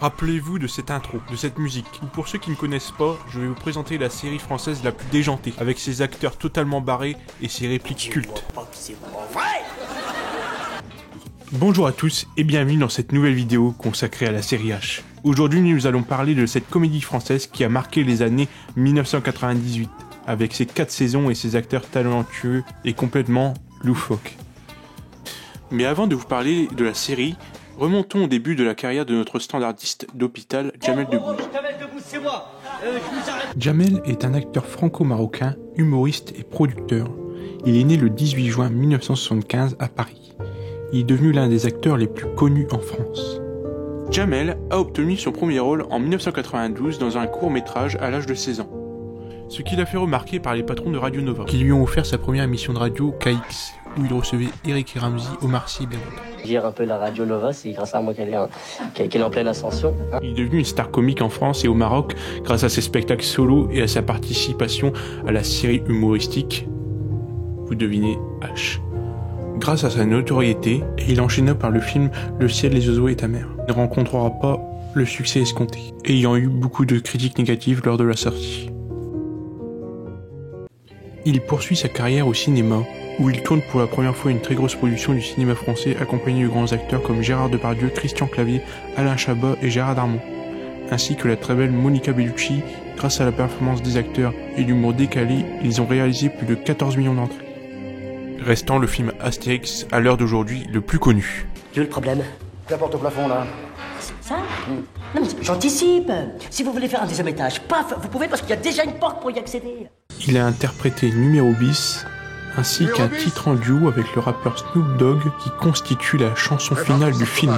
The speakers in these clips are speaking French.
Rappelez-vous de cette intro, de cette musique, ou pour ceux qui ne connaissent pas, je vais vous présenter la série française la plus déjantée, avec ses acteurs totalement barrés et ses répliques cultes. Bonjour à tous et bienvenue dans cette nouvelle vidéo consacrée à la série H. Aujourd'hui nous allons parler de cette comédie française qui a marqué les années 1998, avec ses 4 saisons et ses acteurs talentueux et complètement loufoques. Mais avant de vous parler de la série, remontons au début de la carrière de notre standardiste d'hôpital, Jamel Debbouze. Jamel est un acteur franco-marocain, humoriste et producteur. Il est né le 18 juin 1975 à Paris. Il est devenu l'un des acteurs les plus connus en France. Jamel a obtenu son premier rôle en 1992 dans un court-métrage à l'âge de 16 ans. Ce qui l'a fait remarquer par les patrons de Radio Nova, qui lui ont offert sa première émission de radio KX, où il recevait Eric et Ramzy, Omar Sy et Beyrouth. Gère un peu la Radio Nova, c'est grâce à moi qu'elle est en pleine ascension. Il est devenu une star comique en France et au Maroc grâce à ses spectacles solo et à sa participation à la série humoristique, vous devinez, H. Grâce à sa notoriété, il enchaîna par le film Le ciel, les oiseaux et ta mère. Il ne rencontrera pas le succès escompté, ayant eu beaucoup de critiques négatives lors de la sortie. Il poursuit sa carrière au cinéma, où il tourne pour la première fois une très grosse production du cinéma français accompagné de grands acteurs comme Gérard Depardieu, Christian Clavier, Alain Chabat et Gérard Darmon, ainsi que la très belle Monica Bellucci. Grâce à la performance des acteurs et l'humour décalé, ils ont réalisé plus de 14 millions d'entrées. Restant le film Astérix, à l'heure d'aujourd'hui, le plus connu. Tu veux le problème? La porte au plafond, là. Ça? Non mais j'anticipe. Si vous voulez faire un deuxième étage, paf, vous pouvez parce qu'il y a déjà une porte pour y accéder. Il a interprété Numéro bis, ainsi qu'un titre en duo avec le rappeur Snoop Dogg qui constitue la chanson finale du film.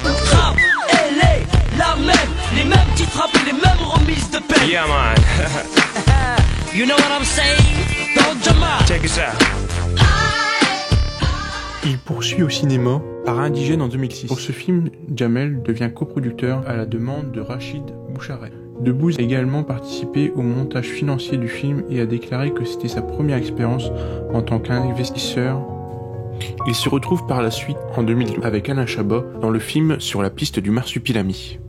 Rap, elle est la même, les mêmes titres rap et les mêmes remises de paix. Yeah man. You know what I'm saying? Don't jump. Check this out. Il poursuit au cinéma par Indigène en 2006. Pour ce film, Jamel devient coproducteur à la demande de Rachid Bouchareb. Debbouze a également participé au montage financier du film et a déclaré que c'était sa première expérience en tant qu'investisseur. Il se retrouve par la suite en 2012 avec Alain Chabat dans le film Sur la piste du marsupilami.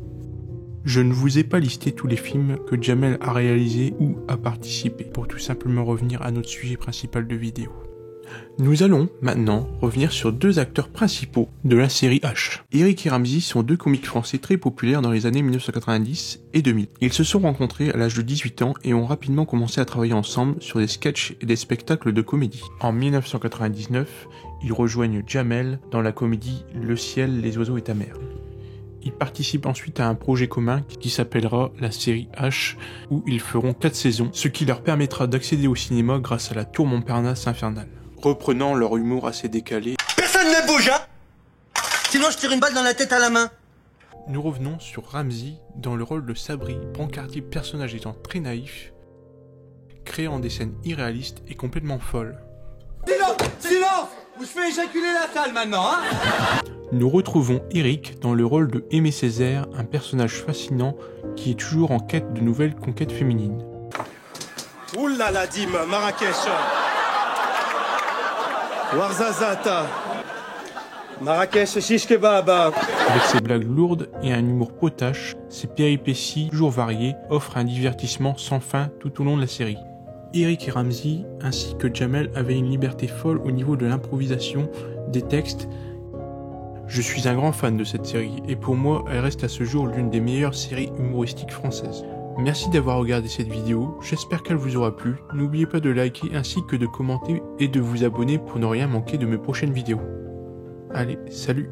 Je ne vous ai pas listé tous les films que Jamel a réalisés ou a participé pour tout simplement revenir à notre sujet principal de vidéo. Nous allons maintenant revenir sur 2 acteurs principaux de la série H. Eric et Ramzy sont 2 comiques français très populaires dans les années 1990 et 2000. Ils se sont rencontrés à l'âge de 18 ans et ont rapidement commencé à travailler ensemble sur des sketchs et des spectacles de comédie. En 1999, ils rejoignent Jamel dans la comédie Le ciel, les oiseaux et ta mère. Ils participent ensuite à un projet commun qui s'appellera la série H, où ils feront 4 saisons, ce qui leur permettra d'accéder au cinéma grâce à la tour Montparnasse infernale. Reprenant leur humour assez décalé. Personne ne bouge, hein? Sinon je tire une balle dans la tête à la main. Nous revenons sur Ramzy dans le rôle de Sabri, brancardier personnage étant très naïf, créant des scènes irréalistes et complètement folles. Silence! Silence! Vous faites éjaculer la salle maintenant, hein? Nous retrouvons Eric dans le rôle de Aimé Césaire, un personnage fascinant qui est toujours en quête de nouvelles conquêtes féminines. Oulala Dim, Marrakech, Ouarzazata, Marrakech, Shish Kebaba. Avec ses blagues lourdes et un humour potache, ses péripéties toujours variées offrent un divertissement sans fin tout au long de la série. Eric et Ramzy ainsi que Jamel avaient une liberté folle au niveau de l'improvisation, des textes. Je suis un grand fan de cette série et pour moi elle reste à ce jour l'une des meilleures séries humoristiques françaises. Merci d'avoir regardé cette vidéo, j'espère qu'elle vous aura plu. N'oubliez pas de liker ainsi que de commenter et de vous abonner pour ne rien manquer de mes prochaines vidéos. Allez, salut!